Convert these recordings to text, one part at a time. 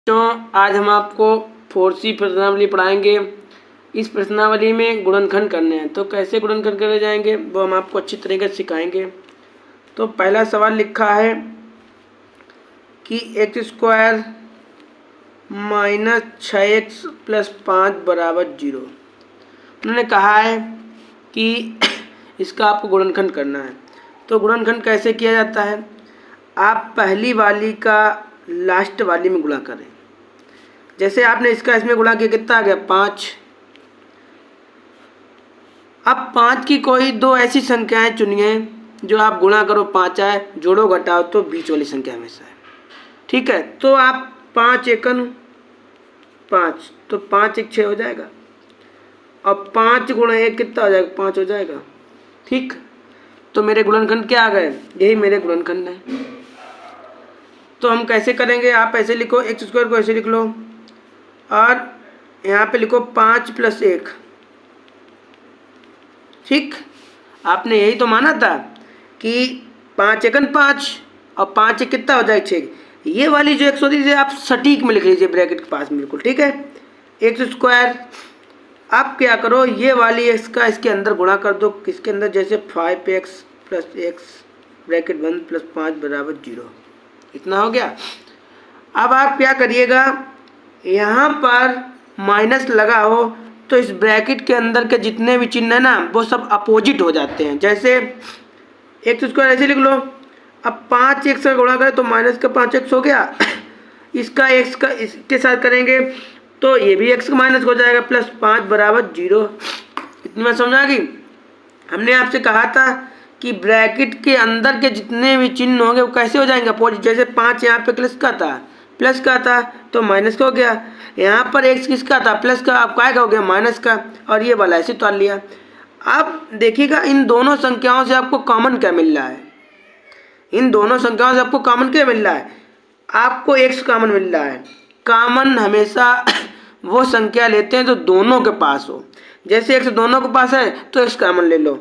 तो आज हम आपको 4C प्रश्नावली पढ़ाएंगे। इस प्रश्नावली में गुणनखंड करने हैं, तो कैसे गुणनखंड करे जाएंगे वो हम आपको अच्छी तरीके से सिखाएंगे। तो पहला सवाल लिखा है कि x² - 6x + 5 = 0। उन्होंने कहा है कि इसका आपको गुणनखंड करना है। तो गुणनखंड कैसे किया जाता है, आप पहली वाली का लास्ट वाली में गुणा करें। जैसे आपने इसका इसमें गुणा किया, कितना आ गया 5। अब 5 की कोई दो ऐसी संख्याएं चुनिए जो आप गुणा करो 5 आए, जोड़ो घटाओ तो बीच वाली संख्या हमेशा है। ठीक है, तो आप 5 एकन 5, तो 5 एक 6 हो जाएगा। अब 5 × 1 कितना हो जाएगा, 5 हो जाएगा। ठीक, तो मेरे गुणनखंड क्या आ गए, यही मेरे गुणनखंड है। तो हम कैसे करेंगे, आप ऐसे लिखो, x² को ऐसे लिख लो और यहाँ पे लिखो 5 + 1। ठीक, आपने यही तो माना था कि 5 एकन 5 और 5 एक कितना हो जाएगा 6। ये वाली जो x होती है आप सटीक में लिख लीजिए, ब्रैकेट के पास बिल्कुल। ठीक है, x²। आप क्या करो, ये वाली x का इसके अंदर गुणा कर दो, किसके अंदर, जैसे 5x + x ब्रैकेट बंद + 5 = 0। इतना हो गया। अब आप क्या करिएगा, यहाँ पर माइनस लगा हो तो इस ब्रैकेट के अंदर के जितने भी चिन्ह है ना वो सब अपोजिट हो जाते हैं। जैसे x² ऐसे लिख लो। अब 5x का गुणा करें तो माइनस का 5x हो गया। इसका x का इसके साथ करेंगे तो ये भी x का माइनस हो जाएगा + 5 = 0। इतनी बात समझ आ गई। हमने आपसे कहा था कि ब्रैकेट के अंदर के जितने भी चिन्ह होंगे वो कैसे हो जाएंगे अपोजिट। जैसे 5 यहाँ पे प्लस का था तो माइनस का हो गया। यहाँ पर x किसका था, प्लस का, अब काय का हो गया, माइनस का। और ये वाला ऐसे उतार लिया। अब देखिएगा इन दोनों संख्याओं से आपको कॉमन क्या मिल रहा है, इन दोनों संख्याओं से आपको कॉमन क्या मिल रहा है, आपको x कॉमन मिल रहा है। कॉमन हमेशा वो संख्या लेते हैं जो दोनों के पास हो। जैसे x दोनों के पास है तो x कॉमन ले लो।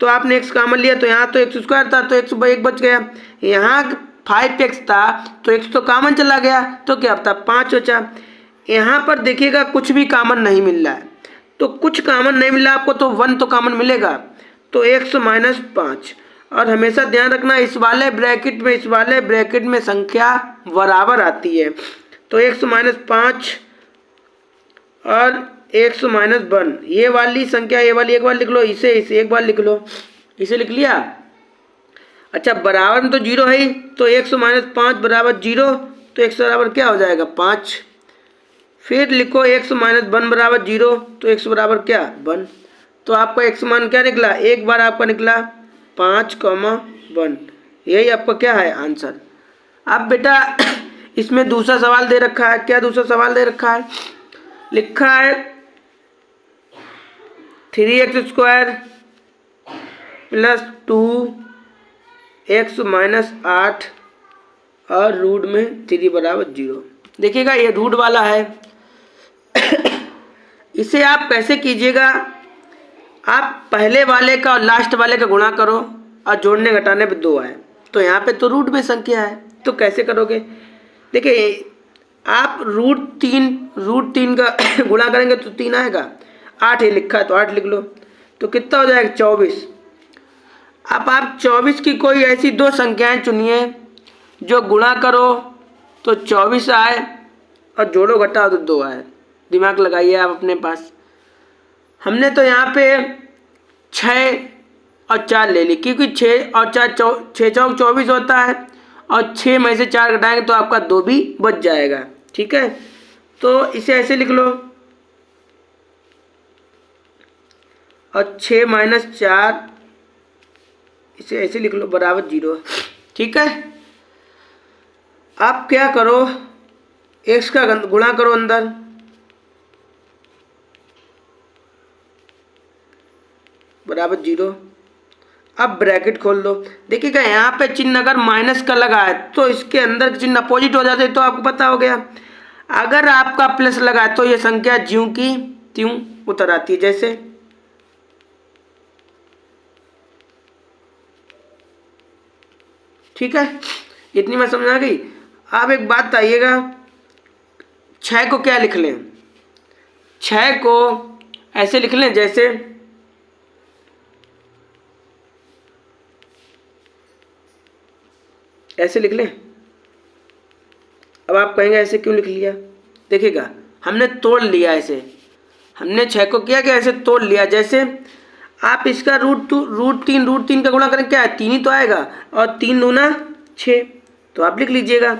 तो आपने x कॉमन लिया तो यहाँ तो x² था तो x बच गया। यहाँ 5x था तो x तो कॉमन चला गया तो क्या था 5 बचा। यहाँ पर देखिएगा कुछ भी कॉमन नहीं मिल रहा है, तो कुछ कॉमन नहीं मिला आपको तो 1 तो कॉमन मिलेगा, तो x - 5। और हमेशा ध्यान रखना इस वाले ब्रैकेट में संख्या बराबर आती है। तो x - 5 और x - 1, ये वाली संख्या, ये वाली एक बार लिख लो, इसे एक बार लिख लो, इसे लिख लिया। अच्छा, बराबर में तो 0 है ही, तो x - 5 = 0, तो x बराबर क्या हो जाएगा 5। फिर लिखो x - 1 = 0, तो x बराबर क्या 1। तो आपका x मान क्या निकला, एक बार आपका निकला 5, 1। यही आपका क्या है आंसर। अब बेटा इसमें दूसरा सवाल दे रखा है। क्या दूसरा सवाल दे रखा है, लिखा है 3x² + 2x - 8 और रूट में 3 = 0। देखिएगा ये रूट वाला है। इसे आप कैसे कीजिएगा, आप पहले वाले का और लास्ट वाले का गुणा करो और जोड़ने घटाने पे 2 आए, तो यहाँ पे तो रूट में संख्या है, तो कैसे करोगे। देखिए आप रूट 3 का गुणा करेंगे तो 3 आएगा। 8 ही लिखा है तो 8 लिख लो, तो कितना हो जाएगा 24। अब आप 24 की कोई ऐसी दो संख्याएं चुनिए जो गुणा करो तो 24 आए और जोड़ो घटाओ तो 2 आए। दिमाग लगाइए आप अपने पास। हमने तो यहाँ पे 6 और 4 ले ली, क्योंकि 6 और 4 6 चौक 24 होता है और 6 में से 4 घटाएंगे तो आपका 2 भी बच जाएगा। ठीक है, तो इसे ऐसे लिख लो और 6 - 4 इसे ऐसे लिख लो = 0। ठीक है, आप क्या करो, x का गुणा करो अंदर, = 0। अब ब्रैकेट खोल दो। देखिएगा यहाँ पे चिन्ह अगर माइनस का लगा है तो इसके अंदर चिन्ह अपोजिट हो जाते, तो आपको पता हो गया। अगर आपका प्लस लगा है तो ये संख्या ज्यों की त्यों उतर आती है। जैसे ठीक है, इतनी बात समझ आ गई। अब एक बात आइएगा, 6 को क्या लिख लें, 6 को ऐसे लिख लें जैसे ऐसे लिख लें। अब आप कहेंगे ऐसे क्यों लिख लिया, देखिएगा हमने तोड़ लिया, ऐसे हमने 6 को किया कि ऐसे तोड़ लिया। जैसे आप इसका रूट 3 का गुणा करें क्या है, 3 ही तो आएगा, और 3 दूना 6, तो आप लिख लीजिएगा।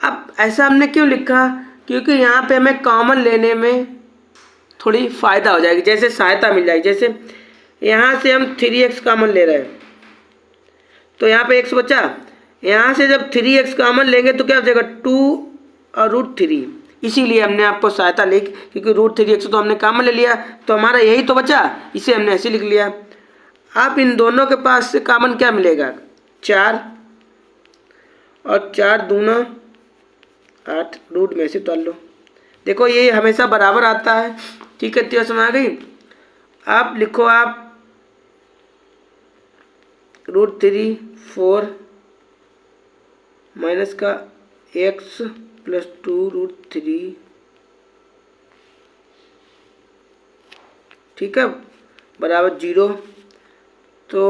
अब ऐसा हमने क्यों लिखा, क्योंकि यहाँ पे हमें कॉमन लेने में थोड़ी फ़ायदा हो जाएगी, जैसे सहायता मिल जाएगी। जैसे यहाँ से हम 3x कॉमन ले रहे हैं तो यहाँ पे x बचा, यहाँ से जब 3x कॉमन लेंगे तो क्या हो जाएगा 2 और √3, इसीलिए हमने आपको सहायता ली, क्योंकि √3x तो हमने कॉमन ले लिया तो हमारा यही तो बचा, इसे हमने ऐसे लिख लिया। अब इन दोनों के पास से कॉमन क्या मिलेगा, 4, और 4 दूना 8, रूट में से तोड़ लो। देखो ये हमेशा बराबर आता है, ठीक है, इतनी समझ आ गई। आप लिखो, आप √3 4 माइनस का x प्लस 2√3, ठीक है, बराबर 0। तो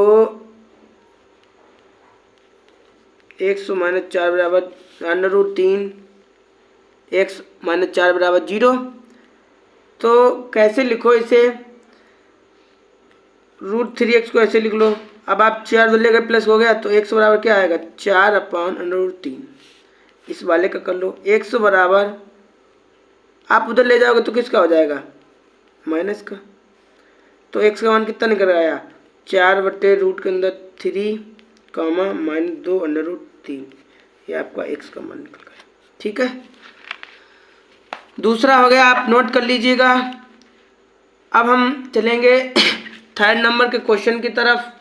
x माइनस 4 बराबर √3, x माइनस 4 बराबर 0। तो कैसे लिखो इसे, √3x को ऐसे लिख लो। अब आप 4 दो लेकर प्लस हो गया तो x बराबर क्या आएगा, 4/√3। इस वाले का कर लो, x बराबर, आप उधर ले जाओगे तो किसका हो जाएगा, माइनस का। तो x का मान कितना निकल आया, 4/रूट के अंदर 3 -2/√3, ये आपका x का मान निकल गया, ठीक है। दूसरा हो गया, आप नोट कर लीजिएगा। अब हम चलेंगे 3rd नंबर के क्वेश्चन की तरफ।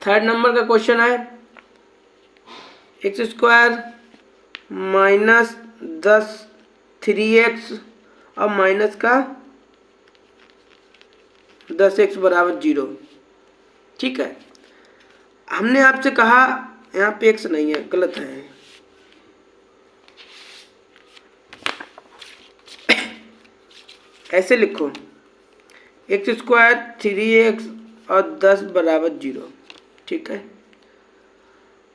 थर्ड नंबर का क्वेश्चन है x² माइनस 10 3x और माइनस का 10x बराबर 0, ठीक है। हमने आपसे कहा यहाँ पे x नहीं है, गलत है, ऐसे लिखो x² 3x और 10 बराबर 0, ठीक है।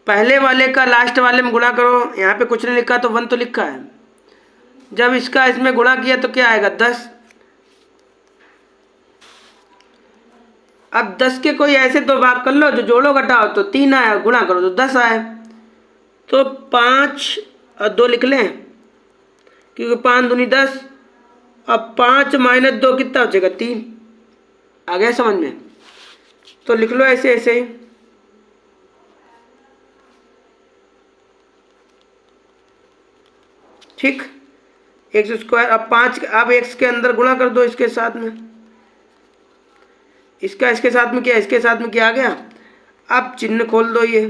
पहले वाले का लास्ट वाले में गुणा करो, यहाँ पे कुछ नहीं लिखा तो 1 तो लिखा है। जब इसका इसमें गुणा किया तो क्या आएगा, 10। अब 10 के कोई ऐसे दो भाग कर लो जो जोड़ो घटाओ, तो 3 आया, गुणा करो तो 10 आए। तो 5 और 2 लिख लें, क्योंकि 5 दूनी 10, अब 5 - 2 कितना हो जाएगा, 3। आ गया समझ में, तो लिख लो ऐसे ऐसे ही। ठीक, x², अब 5, अब x के अंदर गुणा कर दो इसके साथ में, इसका इसके साथ में क्या, इसके साथ में क्या आ गया। अब चिन्ह खोल दो ये,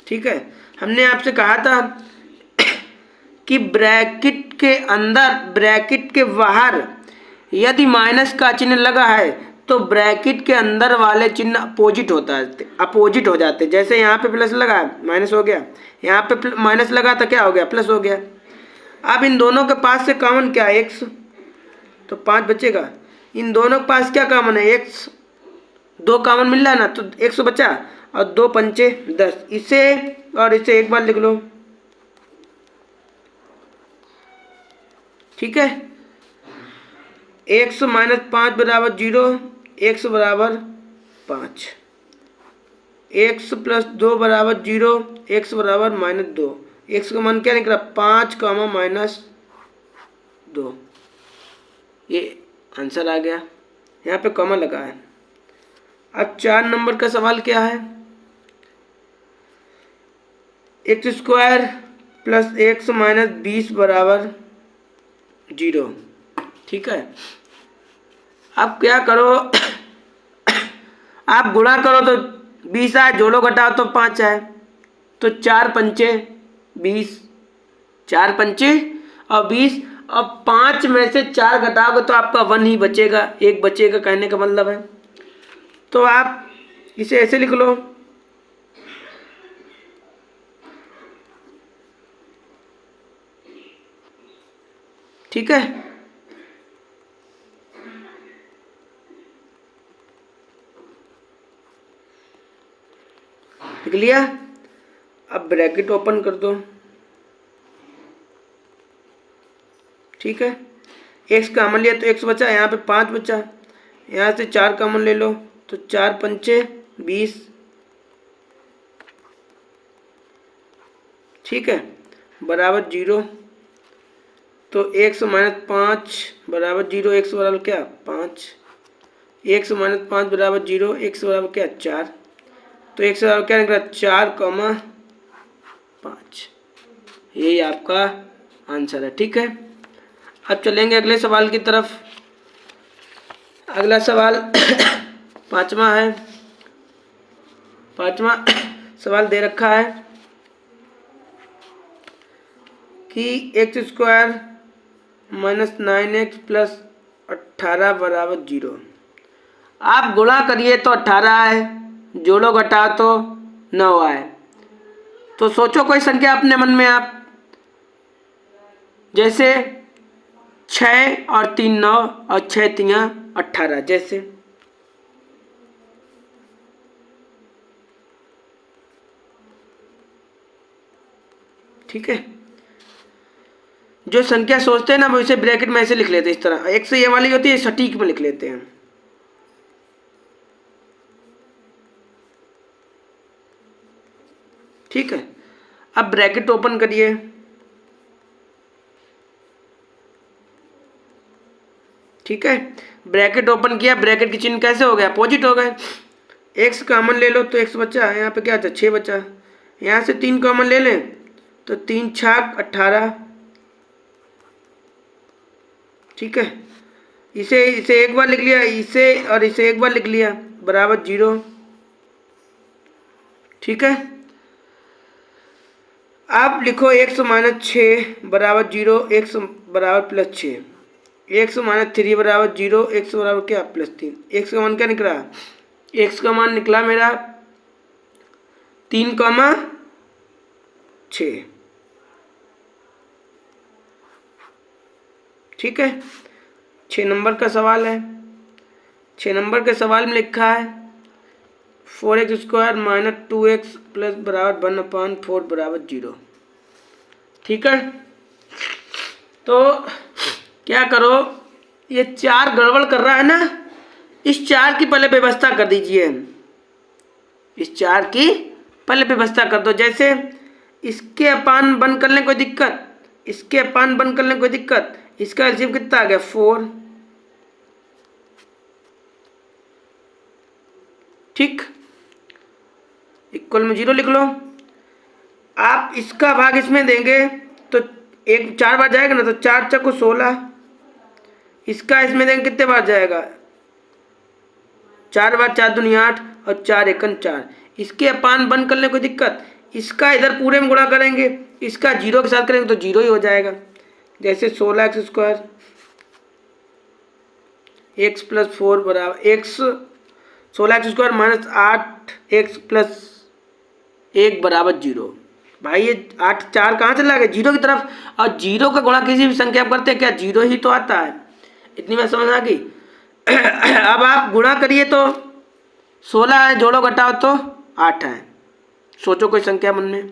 ठीक है। हमने आपसे कहा था कि ब्रैकेट के अंदर, ब्रैकेट के बाहर यदि माइनस का चिन्ह लगा है तो ब्रैकेट के अंदर वाले चिन्ह अपोजिट हो जाते। जैसे यहाँ पे प्लस लगा है, माइनस हो गया, यहाँ पे माइनस लगा तो क्या हो गया, प्लस हो गया। अब इन दोनों के पास से कॉमन क्या है, x, तो 5 बचेगा। इन दोनों के पास क्या कॉमन है, x, 2 कॉमन मिल रहा है ना, तो 100 बचा, और 2 पंचे 10, इसे और इसे एक बार लिख लो, ठीक है। x - 5 बराबर 0, x बराबर 5, x + 2 बराबर 0, x बराबर -2। x का मान क्या निकला, 5, -2, ये आंसर आ गया, यहाँ पे कॉमा लगा है। अब 4 नंबर का सवाल क्या है, x² + x - 20 बराबर 0, ठीक है। अब क्या करो, आप गुणा करो तो 20 आए, जोड़ो घटाओ तो 5 आए, तो 4 पंचे 20, 4 पंचे और 20, और 5 में से 4 घटाओगे तो आपका 1 ही बचेगा, 1 बचेगा, कहने का मतलब है। तो आप इसे ऐसे लिख लो, ठीक है। लिख लिया। अब ब्रैकेट ओपन कर दो, ठीक है। एक्स कॉमन लिया तो एक्स बचा, यहाँ पे 5 बचा, यहाँ से 4 कॉमन ले लो तो 4 पंचे 20, ठीक है, बराबर 0। तो एक्स माइनस 5 बराबर 0, एक्स बराबर क्या 5, एक्स माइनस 5 बराबर 0, एक्स बराबर क्या 4। तो एक्स बराबर क्या निकला 4,5। यही आपका आंसर है, ठीक है। अब चलेंगे अगले सवाल की तरफ। अगला सवाल पांचवा है। पांचवा सवाल दे रखा है कि x square minus 9x plus 18 बराबर 0। आप गुणा करिए तो 18 आए, जोड़ो घटाओ तो 9 आए। तो सोचो कोई संख्या अपने मन में आप, जैसे 6 और 3 9 और 6 3 18, जैसे ठीक है। जो संख्या सोचते हैं ना वो इसे ब्रैकेट में ऐसे लिख लेते हैं, इस तरह। एक से ये वाली होती है सटीक में लिख लेते हैं, ठीक है। अब ब्रैकेट ओपन करिए, ठीक है। ब्रैकेट ओपन किया, ब्रैकेट के चिन्ह कैसे हो गया अपोजिट हो गए। एक्स कॉमन ले लो तो एक्स बचा, यहाँ पे क्या था 6 बचा, यहाँ से 3 कॉमन ले लें तो 3 छाक 18, ठीक है। इसे इसे एक बार लिख लिया, इसे और इसे एक बार लिख लिया, बराबर 0, ठीक है। अब लिखो एक्स माइनस 6 बराबर 0, एक्स बराबर प्लस 6, एक्स माइनस 3 बराबर 0, एक्स बराबर क्या प्लस 3। एक्स का मान क्या निकला, एक्स का मान निकला मेरा 3,6, ठीक है। 6 नंबर का सवाल है। 6 नंबर के सवाल में लिखा है 4x square minus 2x plus बराबर 1/4 बराबर 0, ठीक है। तो क्या करो, ये 4 गड़बड़ कर रहा है ना, इस 4 की पहले व्यवस्था कर दीजिए, इस 4 की पहले व्यवस्था कर दो। जैसे इसके अपान बंद कर लें कोई दिक्कत, इसके अपान बंद कर लें कोई दिक्कत, इसका एलसीएम कितना आ गया 4, ठीक। इक्वल में 0 लिख लो। आप इसका भाग इसमें देंगे तो एक 4 बार जाएगा ना, तो 4 चक्को 16, इसका इसमें देंगे कितने बार जाएगा 4 बार, 4 दूनी 8 और 4 एकन 4। इसके अपान बंद कर लें कोई दिक्कत, इसका इधर पूरे में गुणा करेंगे, इसका 0 के साथ करेंगे तो 0 ही हो जाएगा। जैसे 16x स्क्वायर एक्स प्लस 4 बराबर x 16x square minus 8x plus 1 बराबर 0। भाई ये 8 4 कहाँ चला गया 0 की तरफ, और 0 का गुणा किसी भी संख्या करते हैं क्या 0 ही तो आता है। इतनी बात समझ आ गई। अब आप गुणा करिए तो 16 है, जोड़ो घटाओ तो 8 है। सोचो कोई संख्या मन में,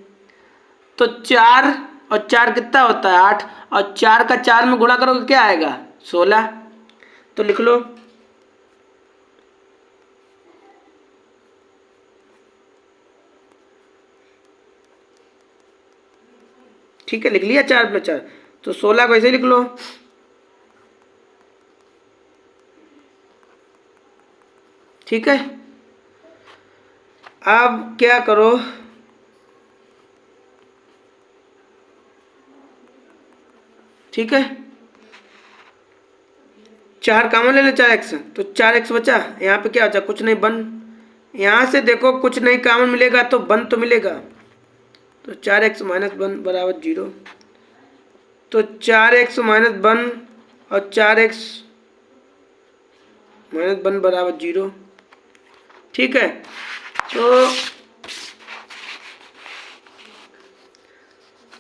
तो 4 और 4 कितना होता है 8, और 4 का 4 में गुणा करोगे क्या आएगा 16। तो लिख लो, ठीक है। लिख लिया 4 + 4, तो 16 को ऐसे लिख लो, ठीक है। अब क्या करो, ठीक है, 4 कॉमन ले लो 4x, तो 4x बचा, यहाँ पे क्या बचा कुछ नहीं 1, यहाँ से देखो कुछ नहीं कॉमन मिलेगा तो 1 तो मिलेगा, तो 4x माइनस 1 बराबर 0। तो 4x माइनस 1 और 4x माइनस 1 बराबर 0। ठीक है।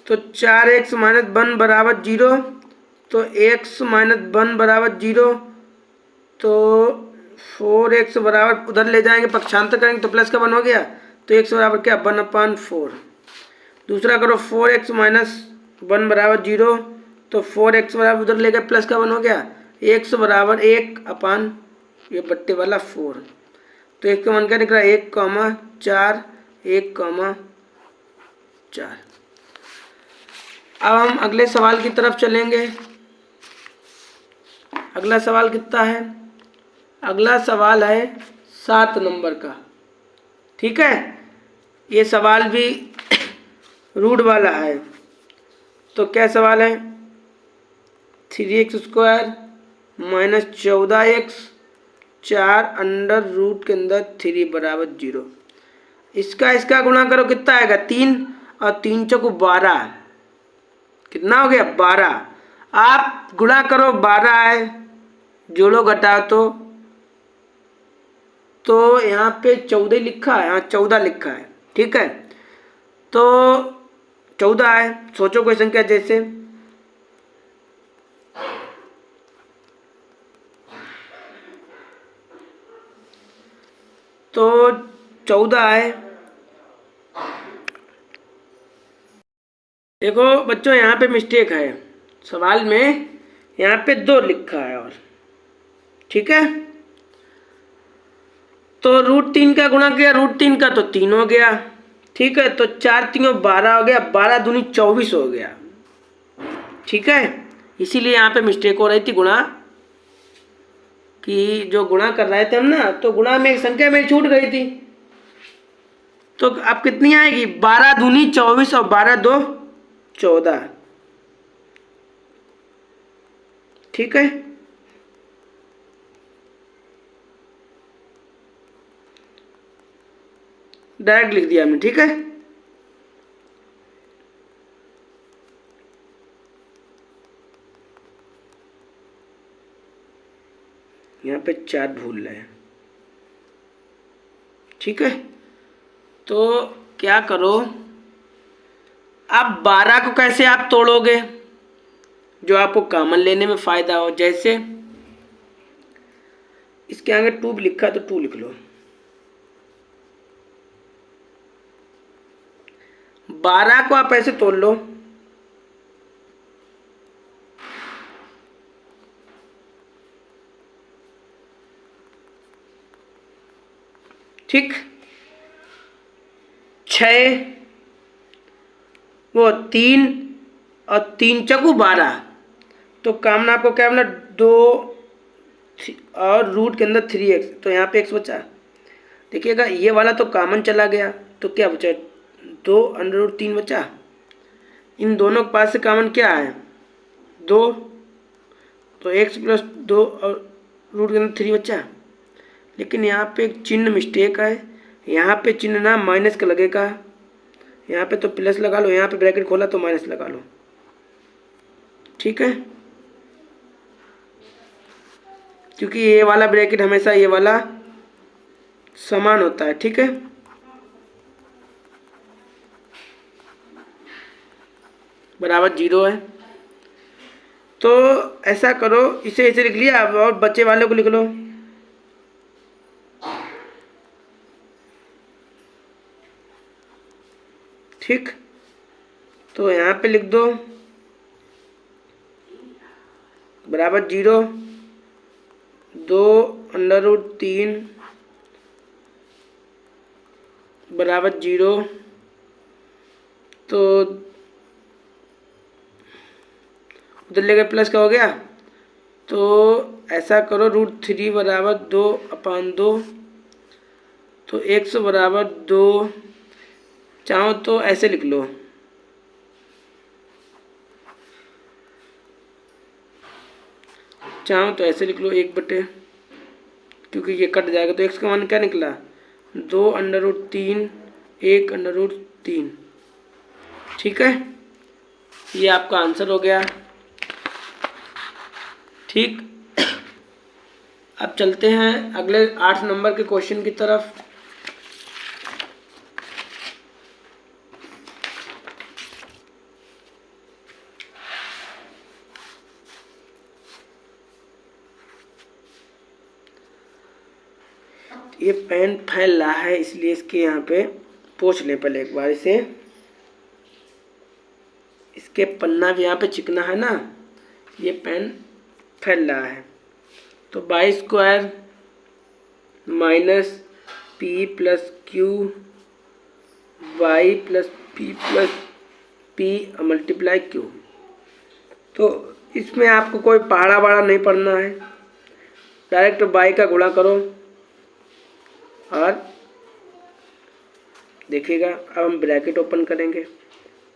तो 4x माइनस 1 बराबर 0, तो x माइनस 1 बराबर 0, तो 4x बराबर उधर ले जाएंगे, पक्षांतर करेंगे तो प्लस का 1 हो गया, तो x बराबर क्या 1/4। दूसरा करो 4x माइनस 1 बराबर 0, तो 4x बराबर उधर ले गए प्लस का 1 हो गया, x बराबर 1/, ये बट्टे वाला 4। तो x का मान क्या निकला 1,4, 1,4। अब हम अगले सवाल की तरफ चलेंगे। अगला सवाल कितना है? अगला सवाल है 7 नंबर का। ठीक है, ये सवाल भी रूट वाला है। तो क्या सवाल है? 3x² minus 14x 4 under root के अंदर 3 बराबर 0। इसका गुणा करो, कितना आएगा 3 और 3 चौको 12, कितना हो गया 12। आप गुणा करो 12 है, जोड़ो घटाओ तो यहाँ पे 14 लिखा है, यहाँ 14 लिखा है। ठीक है, तो 14 है, सोचो कोई संख्या जैसे तो 14 है। देखो बच्चों, यहाँ पे मिस्टेक है सवाल में, यहाँ पे 2 लिखा है और ठीक है। तो √3 का गुणा किया, √3 का तो 3 हो गया। ठीक है, तो 4 3 12 हो गया, 12 दूनी 24 हो गया। ठीक है, इसीलिए यहाँ पे मिस्टेक हो रही थी गुणा कि जो गुणा कर रहे थे हम ना, तो गुणा में एक संख्या मेरी छूट गई थी। तो अब कितनी आएगी 12 दूनी 24 और 12 2 14। ठीक है, डायरेक्ट लिख दिया हमने। ठीक है, यहाँ पे 4 भूल रहे हैं। ठीक है, तो क्या करो, आप 12 को कैसे आप तोड़ोगे जो आपको कॉमन लेने में फायदा हो। जैसे इसके आगे 2 भी लिखा तो 2 लिख लो। 12 को आप ऐसे तोड़ लो, ठीक, 6 वो 3 और 3 चौको 12, तो कामना आपको क्या मिला 2 और रूट के अंदर 3x, तो यहाँ पे x बचा। देखिएगा ये वाला तो कॉमन चला गया, तो क्या बचा 2 √3 बचा। इन दोनों के पास से कॉमन क्या है 2, तो x + 2 और रूट के अंदर 3 बचा। लेकिन यहाँ पे एक चिन्ह मिस्टेक है, यहाँ पे चिन्ह ना माइनस का लगेगा, यहाँ पे तो प्लस लगा लो, यहाँ पे ब्रैकेट खोला तो माइनस लगा लो। ठीक है, क्योंकि ये वाला ब्रैकेट हमेशा ये वाला समान होता है। ठीक है, बराबर 0 है। तो ऐसा करो, इसे ऐसे लिख लिया, और बच्चे वाले को लिख लो। ठीक, तो यहाँ पे लिख दो बराबर 0, 2 √3 बराबर 0। तो उधर लेके प्लस का हो गया, तो ऐसा करो √3 बराबर 2/2, तो x बराबर 2, चाहो तो ऐसे लिख लो, चाहो तो ऐसे लिख लो 1/, क्योंकि ये कट जाएगा। तो x का मान क्या निकला 2 √3 1 √3। ठीक है, ये आपका आंसर हो गया। ठीक, अब चलते हैं अगले 8 नंबर के क्वेश्चन की तरफ। ये पेन फैल रहा है इसलिए इसके यहाँ पे पोंछ लें पहले एक बार इसे। इसके पन्ना भी यहाँ पे चिकना है ना, ये पेन फैल रहा है। तो y square minus p plus q y plus p multiply q. तो इसमें आपको कोई पहाड़ा वहाड़ा नहीं पढ़ना है, डायरेक्ट बाई का गुणा करो और देखिएगा। अब हम ब्रैकेट ओपन करेंगे,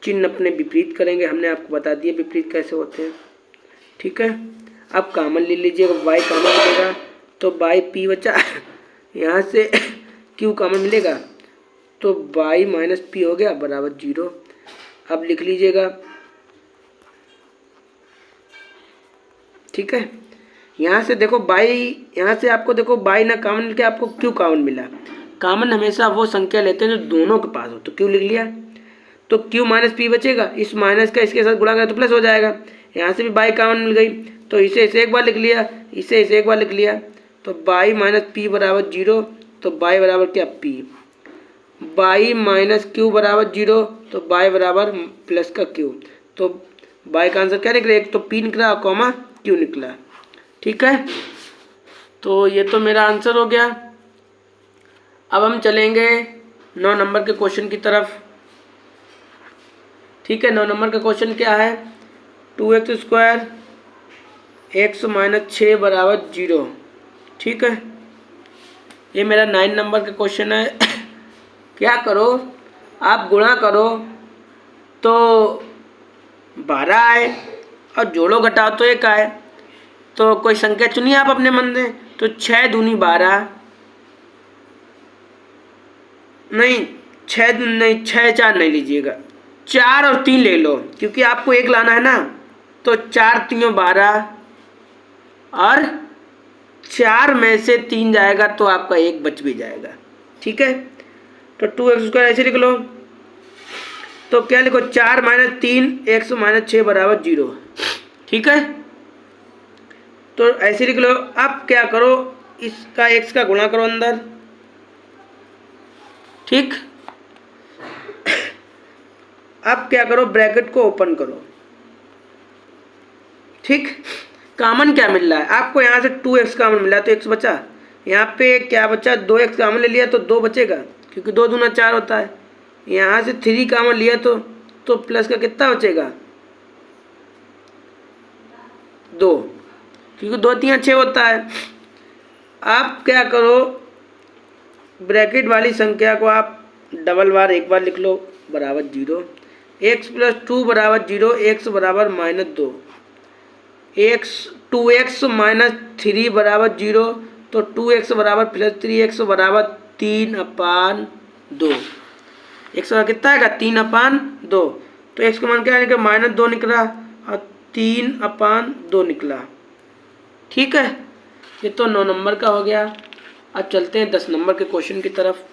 चिन्ह अपने विपरीत करेंगे, हमने आपको बता दिया विपरीत कैसे होते हैं, ठीक है। अब कॉमन ले लीजिएगा, बाई कॉमन मिलेगा तो बाई पी बचा, यहाँ से क्यू कॉमन मिलेगा तो बाई माइनस पी हो गया बराबर 0। अब लिख लीजिएगा, ठीक है। यहाँ से देखो बाई, यहाँ से आपको देखो बाई ना कॉमन मिल के आपको क्यू कॉमन मिला। कॉमन हमेशा वो संख्या लेते हैं जो दोनों के पास हो, तो क्यू लिख लिया। तो क्यू माइनस पी बचेगा, इस माइनस का इसके साथ गुणा करें तो प्लस हो जाएगा। यहाँ से भी बाई कॉमन मिल गई तो इसे एक बार लिख लिया, इसे एक बार लिख लिया। तो बाई माइनस पी बराबर 0, तो बाई बराबर क्या पी। बाई माइनस क्यू बराबर 0, तो बाई बराबर प्लस का क्यू। तो बाई का आंसर क्या निकला, एक तो पी निकला कॉमा क्यू निकला, ठीक है। तो ये तो मेरा आंसर हो गया। अब हम चलेंगे 9 नंबर के क्वेश्चन की तरफ, ठीक है। 9 नंबर का क्वेश्चन क्या है, 2x स्क्वायर x माइनस 6 बराबर 0, ठीक है। ये मेरा 9 नंबर का क्वेश्चन है। क्या करो, आप गुणा करो तो 12 आए और जोड़ो घटाओ तो 1 आए। तो कोई संख्या चुनिए आप अपने मन में। तो 6 दूनी 12, नहीं 6 नहीं 6 4 नहीं लीजिएगा, 4 और 3 ले लो क्योंकि आपको 1 लाना है ना। तो 4 3 12 और 4 में से 3 जाएगा तो आपका 1 बच भी जाएगा, ठीक है। तो 2x स्क्वायर ऐसे लिख लो, तो क्या लिखो 4 माइनस 3 x माइनस 6 बराबर 0, ठीक है। तो ऐसे लिख लो। अब क्या करो, इसका x का गुणा करो अंदर, ठीक। अब क्या करो, ब्रैकेट को ओपन करो, ठीक। कॉमन क्या मिल रहा है आपको, यहाँ से 2x कॉमन मिला तो x बचा, यहाँ पे क्या बचा 2x कॉमन ले लिया तो 2 बचेगा क्योंकि 2 दूना 4 होता है। यहाँ से 3 कॉमन लिया तो प्लस का कितना बचेगा 2, क्योंकि 2 3 6 होता है। आप क्या करो, ब्रैकेट वाली संख्या को आप डबल बार एक बार लिख लो बराबर 0। x प्लस 2 बराबर 0, x बराबर -2, x 2x माइनस 3 बराबर 0, तो 2x बराबर प्लस 3x बराबर 3/2। x का कितना आएगा 3/2, तो x का मान क्या निकला -2 निकला और 3/2 निकला, ठीक है। ये तो 9 नंबर का हो गया। अब चलते हैं 10 नंबर के क्वेश्चन की तरफ।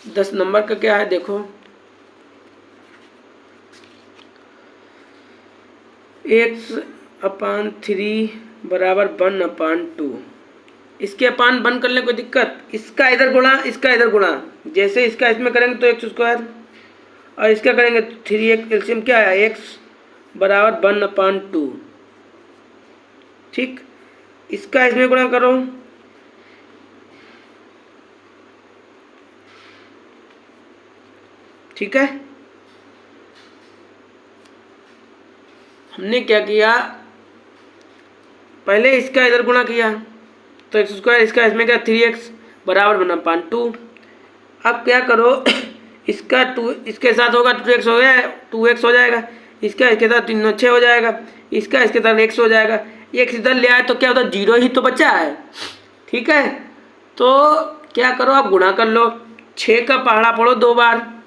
10 नंबर का क्या है देखो, x/3 बराबर 1/2। इसके अपान बन करने कोई दिक्कत, इसका इधर गुणा इसका इधर गुणा, जैसे इसका इसमें करेंगे तो x स्क्वायर और इसका करेंगे 3x, एलसीएम क्या है x बराबर 1/2, ठीक। इसका इसमें गुणा करो, ठीक है। हमने क्या किया, पहले इसका इधर गुणा किया तो x स्क्वायर, इसका इसमें क्या 3x बराबर 1/2। अब क्या करो, इसका 2 इसके साथ होगा 2x हो गया 2x हो जाएगा, इसका इसके साथ 3 6 हो जाएगा, इसका इसके साथ x हो जाएगा। x इधर ले आए तो क्या होता, 0 ही तो बचा है, ठीक है। तो क्या करो, आप गुणा कर लो, 6 का पहाड़ा पढ़ो 2 बार,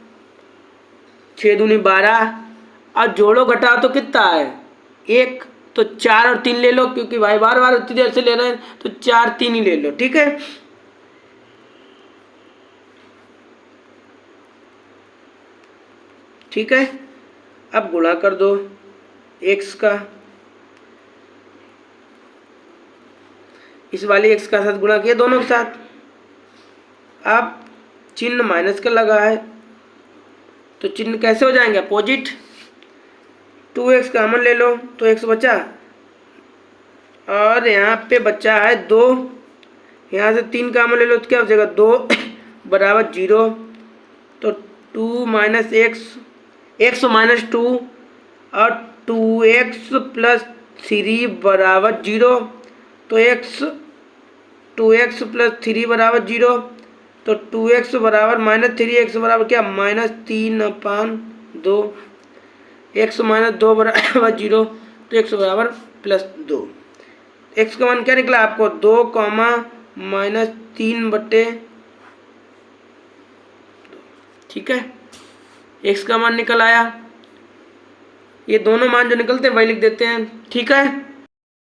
6 दूनी 12 और जोड़ो घटाओ तो कितना है 1, तो 4 और 3 ले लो, क्योंकि भाई बार बार उतनी देर से ले रहे हैं, तो 4 3 ही ले लो, ठीक है। ठीक है, अब गुणा कर दो x का, इस वाली x का साथ गुणा किया दोनों के साथ। अब चिन्ह माइनस का लगा है, तो चिन्ह कैसे हो जाएंगे अपोजिट। 2x कॉमन ले लो तो x बचा, और यहाँ पे बचा है 2, यहाँ से 3 कॉमन ले लो तो क्या हो जाएगा 2 बराबर 0, तो 2 माइनस x माइनस 2 और 2x प्लस 3 बराबर 0, तो 2x प्लस 3 बराबर 0, तो 2x बराबर माइनस 3x बराबर क्या -3/2, x माइनस 2 बराबर 0, तो x बराबर +2। x का मान क्या निकला आपको 2, -3/2, ठीक है, x का मान निकल आया। ये दोनों मान जो निकलते हैं वही लिख देते हैं, ठीक है।